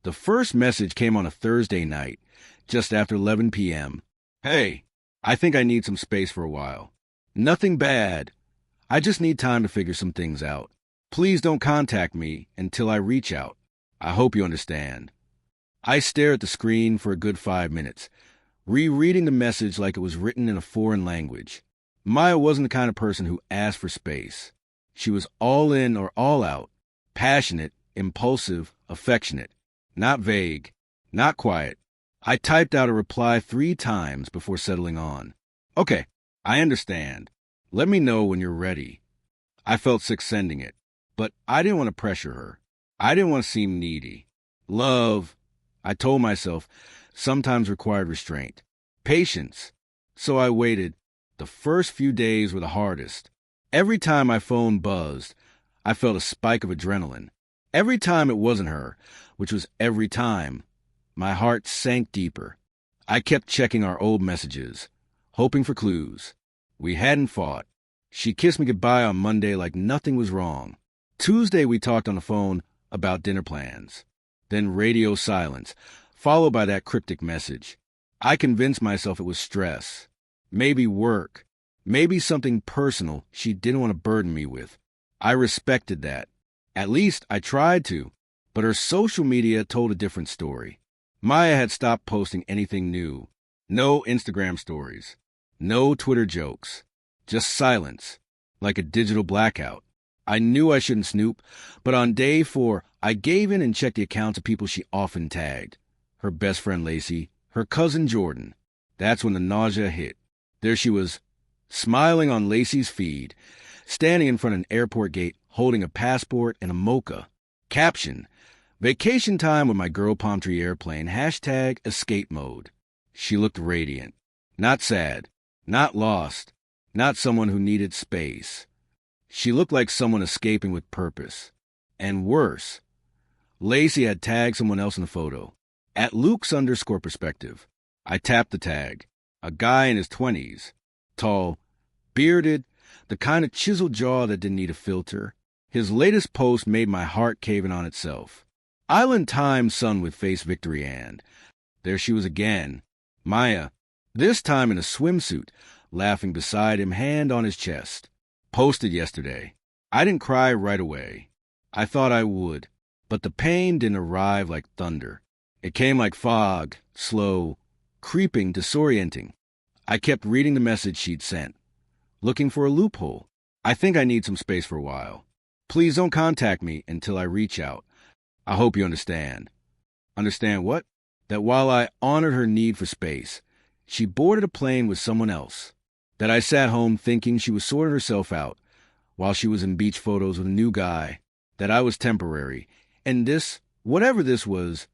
The first message came on a Thursday night, just after 11 p.m. Hey, I think I need some space for a while. Nothing bad. I just need time to figure some things out. Please don't contact me until I reach out. I hope you understand. I stared at the screen for a good 5 minutes, rereading the message like it was written in a foreign language. Maya wasn't the kind of person who asked for space. She was all in or all out, passionate, impulsive, affectionate, not vague, not quiet. I typed out a reply 3 times before settling on. Okay, I understand. Let me know when you're ready. I felt sick sending it, but I didn't want to pressure her. I didn't want to seem needy. Love, I told myself, sometimes required restraint. Patience. So I waited. The first few days were the hardest. Every time my phone buzzed, I felt a spike of adrenaline. Every time it wasn't her, which was every time, my heart sank deeper. I kept checking our old messages, hoping for clues. We hadn't fought. She kissed me goodbye on Monday like nothing was wrong. Tuesday we talked on the phone about dinner plans. Then radio silence, followed by that cryptic message. I convinced myself it was stress. Maybe work. Maybe something personal she didn't want to burden me with. I respected that. At least I tried to. But her social media told a different story. Maya had stopped posting anything new. No Instagram stories. No Twitter jokes. Just silence. Like a digital blackout. I knew I shouldn't snoop, but on day 4, I gave in and checked the accounts of people she often tagged. Her best friend Lacey, her cousin Jordan. That's when the nausea hit. There she was, smiling on Lacey's feed, standing in front of an airport gate, holding a passport and a mocha. Caption, vacation time with my girl Palm Tree Airplane, #escape mode. She looked radiant. Not sad. Not lost. Not someone who needed space. She looked like someone escaping with purpose. And worse, Lacey had tagged someone else in the photo. At Luke's_perspective. I tapped the tag. A guy in his 20s. Tall, bearded, the kind of chiseled jaw that didn't need a filter. His latest post made my heart cave in on itself. Island Time sun with face Victory Ann. There she was again. Maya. This time in a swimsuit, laughing beside him, hand on his chest. Posted yesterday. I didn't cry right away. I thought I would. But the pain didn't arrive like thunder. It came like fog, slow, creeping, disorienting. I kept reading the message she'd sent, looking for a loophole. I think I need some space for a while. Please don't contact me until I reach out. I hope you understand. Understand what? That while I honored her need for space, she boarded a plane with someone else. That I sat home thinking she was sorting herself out while she was in beach photos with a new guy. That I was temporary. And this, whatever this was,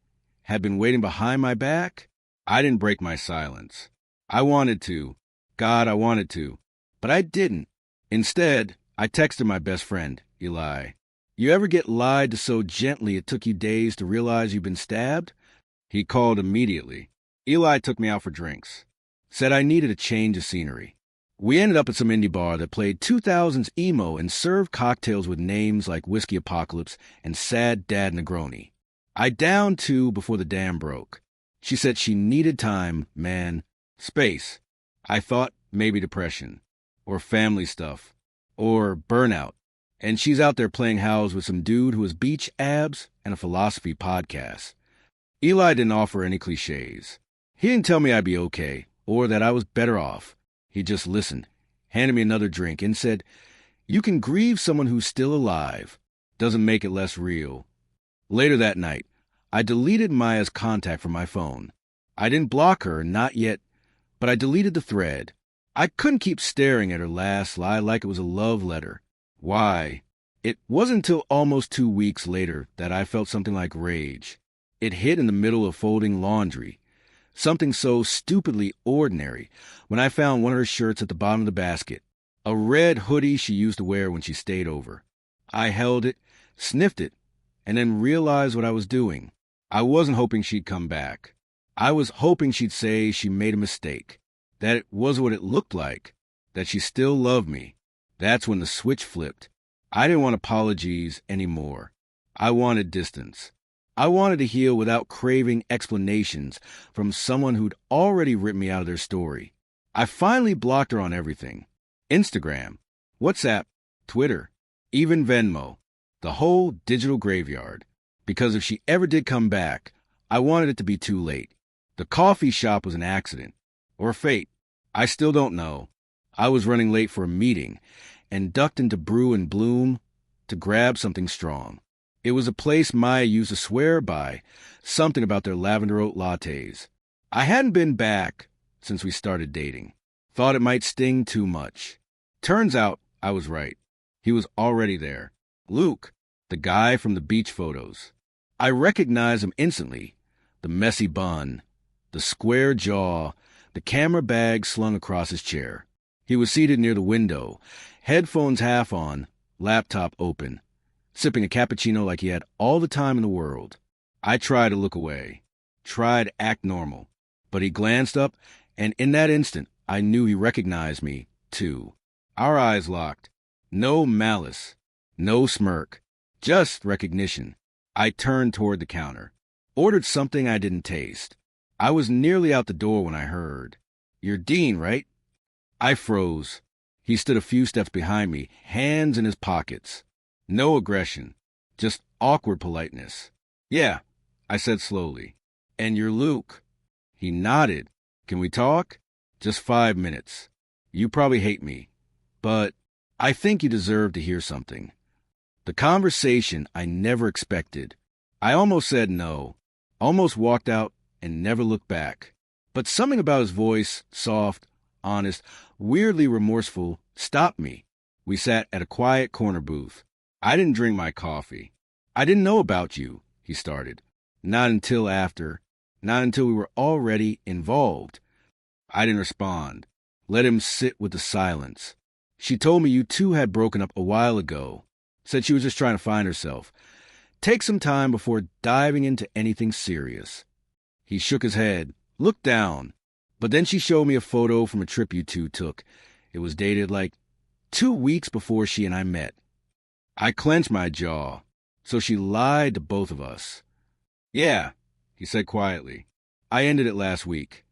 had been waiting behind my back. I didn't break my silence. I wanted to. God, I wanted to. But I didn't. Instead, I texted my best friend, Eli. You ever get lied to so gently it took you days to realize you've been stabbed? He called immediately. Eli took me out for drinks. Said I needed a change of scenery. We ended up at some indie bar that played 2000s emo and served cocktails with names like Whiskey Apocalypse and Sad Dad Negroni. I downed 2 before the dam broke. She said she needed time, man. Space. I thought maybe depression. Or family stuff. Or burnout. And she's out there playing house with some dude who has beach abs and a philosophy podcast. Eli didn't offer any cliches. He didn't tell me I'd be okay, or that I was better off. He just listened, handed me another drink, and said, you can grieve someone who's still alive. Doesn't make it less real. Later that night, I deleted Maya's contact from my phone. I didn't block her, not yet, but I deleted the thread. I couldn't keep staring at her last lie like it was a love letter. Why? It wasn't until almost 2 weeks later that I felt something like rage. It hit in the middle of folding laundry. Something so stupidly ordinary when I found one of her shirts at the bottom of the basket. A red hoodie she used to wear when she stayed over. I held it, sniffed it, and then realized what I was doing. I wasn't hoping she'd come back. I was hoping she'd say she made a mistake, that it was what it looked like, that she still loved me. That's when the switch flipped. I didn't want apologies anymore. I wanted distance. I wanted to heal without craving explanations from someone who'd already ripped me out of their story. I finally blocked her on everything. Instagram, WhatsApp, Twitter, even Venmo. The whole digital graveyard. Because if she ever did come back, I wanted it to be too late. The coffee shop was an accident. Or fate. I still don't know. I was running late for a meeting and ducked into Brew and Bloom to grab something strong. It was a place Maya used to swear by, something about their lavender oat lattes. I hadn't been back since we started dating. Thought it might sting too much. Turns out I was right. He was already there. Luke, the guy from the beach photos. I recognized him instantly. The messy bun, the square jaw, the camera bag slung across his chair. He was seated near the window, headphones half on, laptop open, sipping a cappuccino like he had all the time in the world. I tried to look away, tried to act normal, but he glanced up, and in that instant, I knew he recognized me, too. Our eyes locked. No malice, no smirk, just recognition. I turned toward the counter, ordered something I didn't taste. I was nearly out the door when I heard, "You're Dean, right?" I froze. He stood a few steps behind me, hands in his pockets. No aggression, just awkward politeness. "Yeah," I said slowly. "And you're Luke." He nodded. "Can we talk?" "Just 5 minutes. You probably hate me, but I think you deserve to hear something." The conversation I never expected. I almost said no, almost walked out and never looked back. But something about his voice, soft, honest, weirdly remorseful, stopped me. We sat at a quiet corner booth. I didn't drink my coffee. "I didn't know about you," he started. Not until we were already involved. I didn't respond. Let him sit with the silence. "She told me you two had broken up a while ago. Said she was just trying to find herself. Take some time before diving into anything serious." He shook his head, looked down. But then she showed me a photo from a trip you two took. It was dated like 2 weeks before she and I met. I clenched my jaw. So she lied to both of us. "Yeah," he said quietly. "I ended it last week."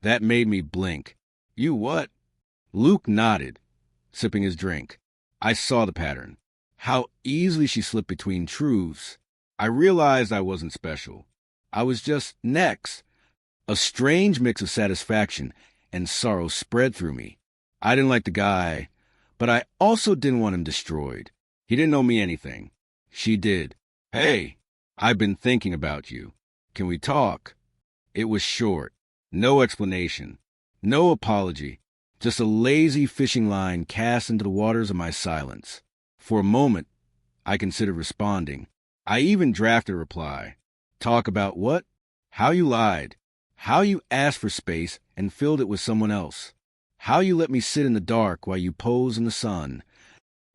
That made me blink. "You what?" Luke nodded, sipping his drink. I saw the pattern. How easily she slipped between truths. I realized I wasn't special. I was just next. A strange mix of satisfaction and sorrow spread through me. I didn't like the guy, but I also didn't want him destroyed. He didn't owe me anything. She did. "Hey, I've been thinking about you. Can we talk?" It was short. No explanation. No apology. Just a lazy fishing line cast into the waters of my silence. For a moment, I considered responding. I even drafted a reply. Talk about what? How you lied. How you asked for space and filled it with someone else. How you let me sit in the dark while you pose in the sun.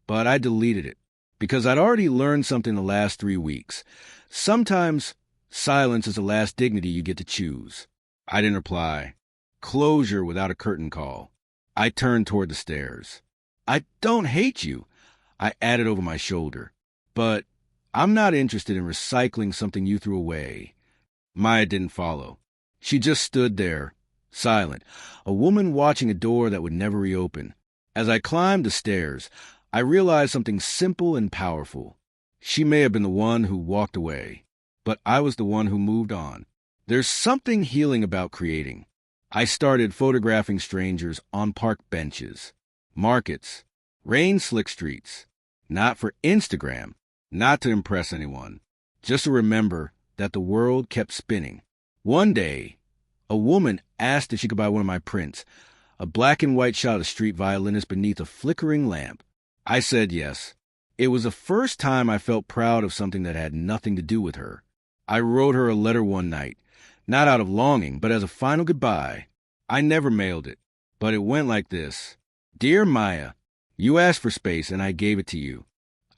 But I deleted it, because I'd already learned something the last 3 weeks. Sometimes silence is the last dignity you get to choose. I didn't reply. Closure without a curtain call. I turned toward the stairs. "I don't hate you," I added over my shoulder. "But I'm not interested in recycling something you threw away." Maya didn't follow. She just stood there, silent, a woman watching a door that would never reopen. As I climbed the stairs, I realized something simple and powerful. She may have been the one who walked away, but I was the one who moved on. There's something healing about creating. I started photographing strangers on park benches, markets, rain-slick streets. Not for Instagram, not to impress anyone, just to remember that the world kept spinning. One day, a woman asked if she could buy one of my prints, a black and white shot of a street violinist beneath a flickering lamp. I said yes. It was the first time I felt proud of something that had nothing to do with her. I wrote her a letter one night, not out of longing, but as a final goodbye. I never mailed it, but it went like this. "Dear Maya, you asked for space and I gave it to you.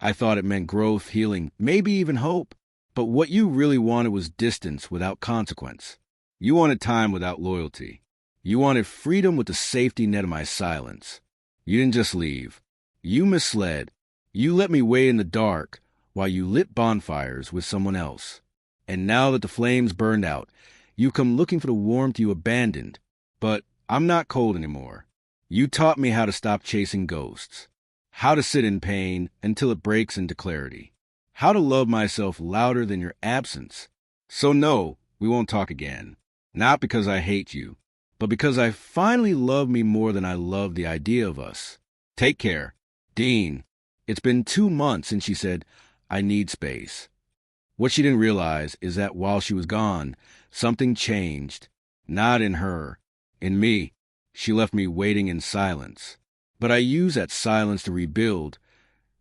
I thought it meant growth, healing, maybe even hope. But what you really wanted was distance without consequence. You wanted time without loyalty. You wanted freedom with the safety net of my silence. You didn't just leave. You misled. You let me wait in the dark while you lit bonfires with someone else. And now that the flames burned out, you come looking for the warmth you abandoned. But I'm not cold anymore. You taught me how to stop chasing ghosts, how to sit in pain until it breaks into clarity, how to love myself louder than your absence. So no, we won't talk again. Not because I hate you, but because I finally love me more than I love the idea of us. Take care. Dean. It's been 2 months since she said, I need space. What she didn't realize is that while she was gone, something changed. Not in her. In me. She left me waiting in silence. But I used that silence to rebuild,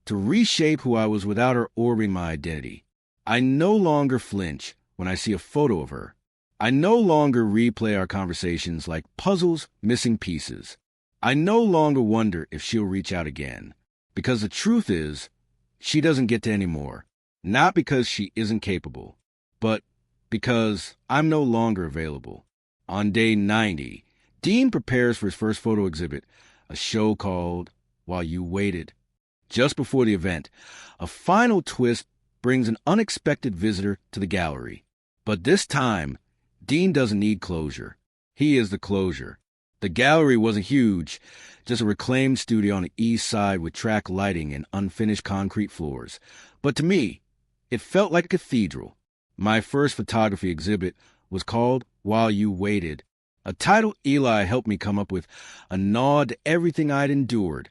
to reshape who I was without her orbiting my identity. I no longer flinch when I see a photo of her. I no longer replay our conversations like puzzles missing pieces. I no longer wonder if she'll reach out again. Because the truth is, she doesn't get to anymore. Not because she isn't capable, but because I'm no longer available. On day 90, Dean prepares for his first photo exhibit, a show called While You Waited. Just before the event, a final twist brings an unexpected visitor to the gallery. But this time, Dean doesn't need closure. He is the closure. The gallery wasn't huge, just a reclaimed studio on the east side with track lighting and unfinished concrete floors. But to me, it felt like a cathedral. My first photography exhibit was called While You Waited, a title Eli helped me come up with, a nod to everything I'd endured,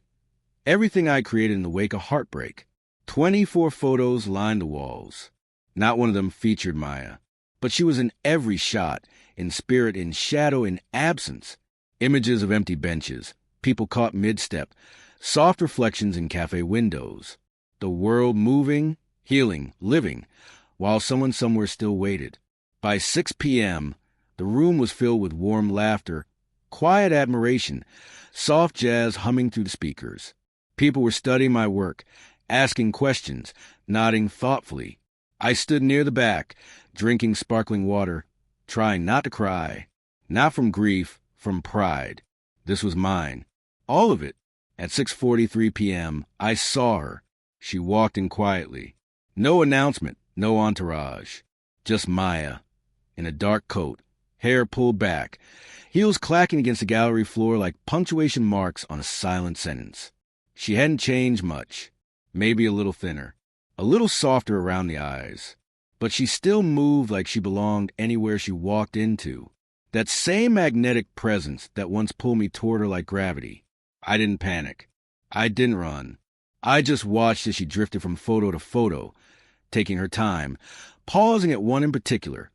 everything I created in the wake of heartbreak. 24 photos lined the walls. Not one of them featured Maya, but she was in every shot, in spirit, in shadow, in absence. Images of empty benches, people caught mid-step, soft reflections in cafe windows. The world moving, healing, living, while someone somewhere still waited. By 6 p.m., the room was filled with warm laughter, quiet admiration, soft jazz humming through the speakers. People were studying my work, asking questions, nodding thoughtfully. I stood near the back, drinking sparkling water, trying not to cry. Not from grief, from pride. This was mine. All of it. At 6:43 p.m., I saw her. She walked in quietly. No announcement, no entourage. Just Maya, in a dark coat, hair pulled back, heels clacking against the gallery floor like punctuation marks on a silent sentence. She hadn't changed much. Maybe a little thinner, a little softer around the eyes. But she still moved like she belonged anywhere she walked into. That same magnetic presence that once pulled me toward her like gravity. I didn't panic. I didn't run. I just watched as she drifted from photo to photo, taking her time, pausing at one in particular.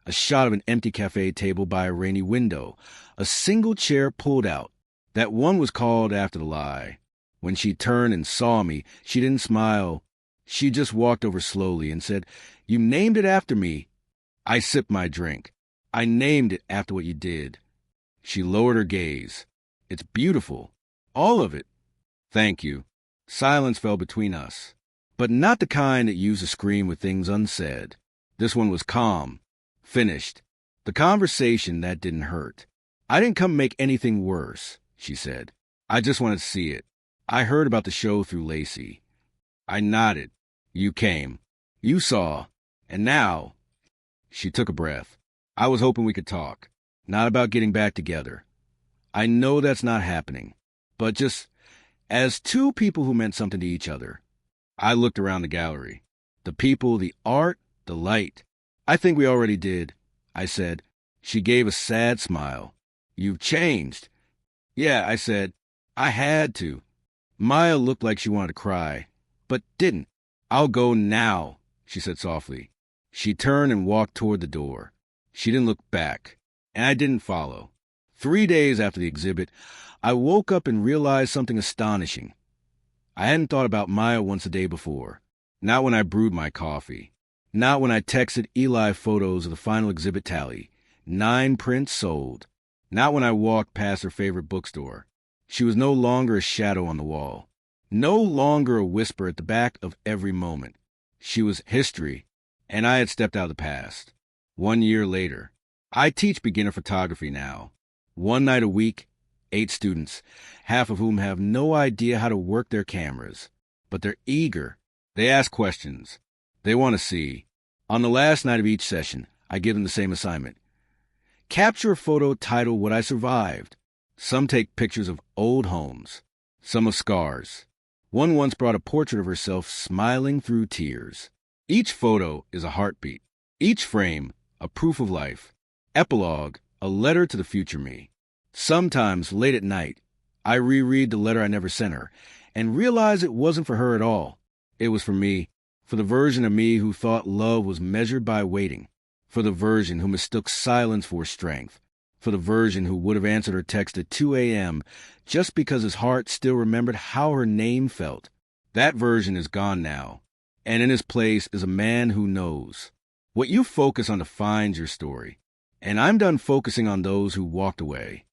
A shot of an empty cafe table by a rainy window, a single chair pulled out. That one was called after the lie. When she turned and saw me, she didn't smile. She just walked over slowly and said, "You named it after me." I sipped my drink. I named it after what you did. She lowered her gaze. It's beautiful. All of it. Thank you. Silence fell between us. But not the kind that used to scream with things unsaid. This one was calm. Finished. The conversation that didn't hurt. I didn't come make anything worse, she said. I just wanted to see it. I heard about the show through Lacey. I nodded. You came. You saw. And now... She took a breath. I was hoping we could talk. Not about getting back together. I know that's not happening. But just as two people who meant something to each other. I looked around the gallery. The people, the art, the light. I think we already did, I said. She gave a sad smile. You've changed. Yeah, I said. I had to. Maya looked like she wanted to cry, but didn't. I'll go now, she said softly. She turned and walked toward the door. She didn't look back, and I didn't follow. 3 days after the exhibit, I woke up and realized something astonishing. I hadn't thought about Maya once a day before. Not when I brewed my coffee. Not when I texted Eli photos of the final exhibit tally. 9 prints sold. Not when I walked past her favorite bookstore. She was no longer a shadow on the wall. No longer a whisper at the back of every moment. She was history, and I had stepped out of the past. 1 year later. I teach beginner photography now. 1 night a week, 8 students, half of whom have no idea how to work their cameras. But they're eager. They ask questions. They want to see. On the last night of each session, I give them the same assignment. Capture a photo titled What I Survived. Some take pictures of old homes, some of scars. One once brought a portrait of herself smiling through tears. Each photo is a heartbeat. Each frame, a proof of life. Epilogue, a letter to the future me. Sometimes, late at night, I reread the letter I never sent her and realize it wasn't for her at all. It was for me, for the version of me who thought love was measured by waiting, for the version who mistook silence for strength, for the version who would have answered her text at 2 a.m. just because his heart still remembered how her name felt. That version is gone now, and in his place is a man who knows. What you focus on defines your story, and I'm done focusing on those who walked away.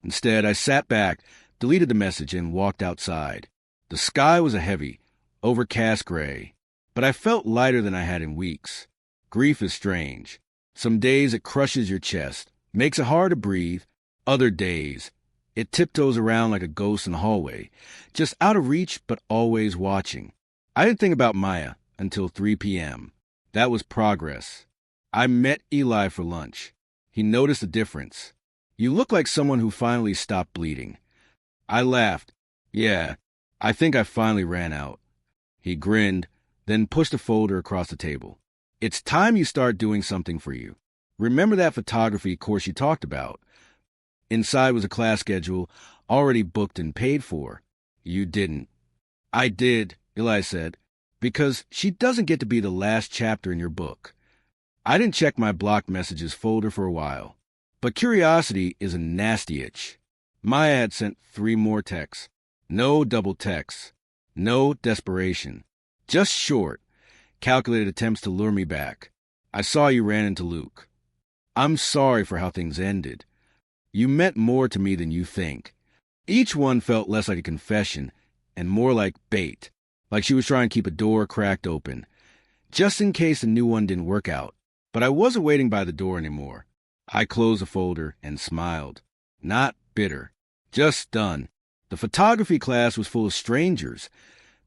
Instead, I sat back, deleted the message, and walked outside. The sky was a heavy, overcast gray, but I felt lighter than I had in weeks. Grief is strange. Some days it crushes your chest, makes it hard to breathe. Other days, it tiptoes around like a ghost in the hallway, just out of reach but always watching. I didn't think about Maya until 3 p.m. That was progress. I met Eli for lunch. He noticed the difference. You look like someone who finally stopped bleeding. I laughed. Yeah, I think I finally ran out. He grinned, then pushed a folder across the table. It's time you start doing something for you. Remember that photography course you talked about? Inside was a class schedule, already booked and paid for. You didn't. I did, Eli said, because she doesn't get to be the last chapter in your book. I didn't check my blocked messages folder for a while. But curiosity is a nasty itch. Maya had sent 3 more texts. No double texts. No desperation. Just short, calculated attempts to lure me back. I saw you ran into Luke. I'm sorry for how things ended. You meant more to me than you think. Each one felt less like a confession and more like bait, like she was trying to keep a door cracked open, just in case a new one didn't work out. But I wasn't waiting by the door anymore. I closed the folder and smiled. Not bitter, just stunned. The photography class was full of strangers,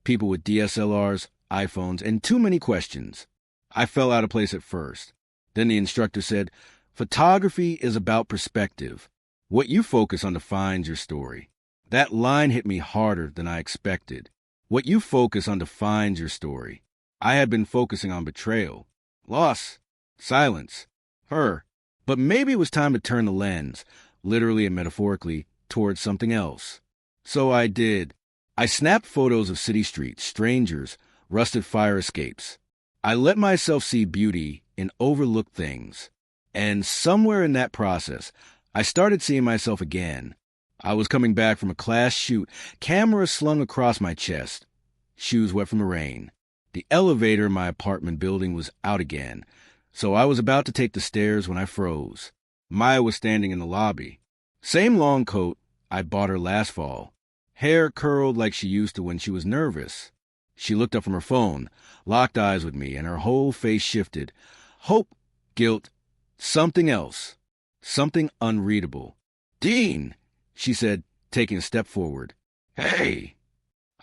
people with DSLRs, iPhones, and too many questions. I felt out of place at first. Then the instructor said, "Photography is about perspective. What you focus on defines your story." That line hit me harder than I expected. What you focus on defines your story. I had been focusing on betrayal, loss, silence, her. But maybe it was time to turn the lens, literally and metaphorically, towards something else. So I did. I snapped photos of city streets, strangers, rusted fire escapes. I let myself see beauty in overlooked things. And somewhere in that process, I started seeing myself again. I was coming back from a class shoot, camera slung across my chest, shoes wet from the rain. The elevator in my apartment building was out again, so I was about to take the stairs when I froze. Maya was standing in the lobby. Same long coat I bought her last fall. Hair curled like she used to when she was nervous. She looked up from her phone, locked eyes with me, and her whole face shifted. Hope, guilt, something else. Something unreadable. "Dean," she said, taking a step forward. "Hey."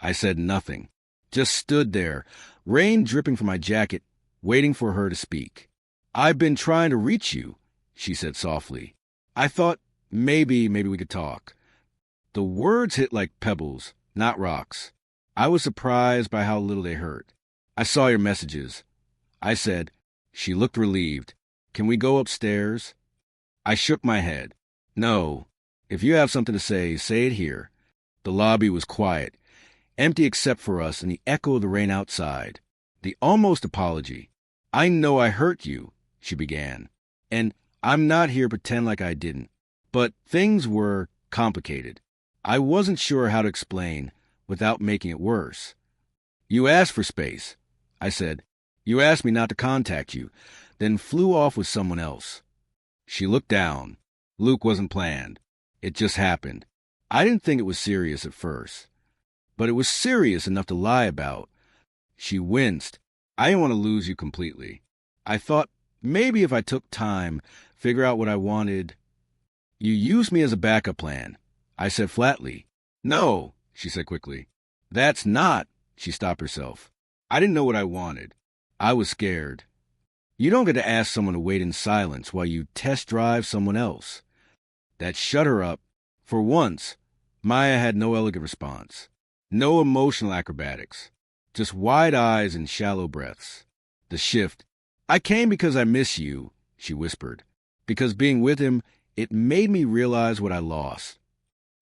I said nothing. Just stood there, rain dripping from my jacket, waiting for her to speak. "I've been trying to reach you," she said softly. I thought maybe we could talk. The words hit like pebbles, not rocks. I was surprised by how little they hurt. "I saw your messages," I said. She looked relieved. "Can we go upstairs?" I shook my head. "No. If you have something to say it here." The lobby was quiet, empty except for us and the echo of the rain outside. The almost apology. "I know I hurt you," she began. "And I'm not here to pretend like I didn't. But things were complicated. I wasn't sure how to explain without making it worse." "You asked for space," I said. "You asked me not to contact you, then flew off with someone else." She looked down. Luke wasn't planned. It just happened. I didn't think it was serious at first, but it was serious enough to lie about. She winced. "I didn't want to lose you completely. I thought maybe if I took time, figure out what I wanted." "You used me as a backup plan," I said flatly. "No," she said quickly. That's not, she stopped herself. I didn't know what I wanted. I was scared. You don't get to ask someone to wait in silence while you test drive someone else. That shut her up. For once, Maya had no elegant response. No emotional acrobatics. Just wide eyes and shallow breaths. The shift. I came because I miss you, she whispered. Because being with him, it made me realize what I lost.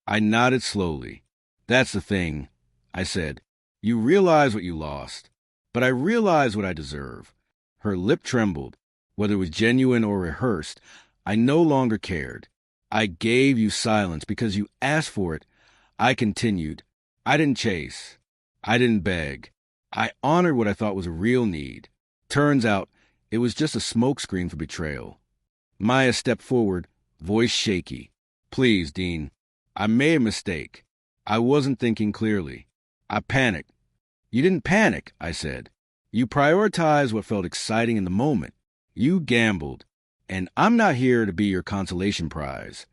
I nodded slowly. That's the thing, I said. You realize what you lost. But I realize what I deserve. Her lip trembled. Whether it was genuine or rehearsed, I no longer cared. I gave you silence because you asked for it. I continued. I didn't chase. I didn't beg. I honored what I thought was a real need. Turns out, it was just a smokescreen for betrayal. Maya stepped forward, voice shaky. Please, Dean. I made a mistake. I wasn't thinking clearly. I panicked. You didn't panic, I said. You prioritized what felt exciting in the moment. You gambled. And I'm not here to be your consolation prize.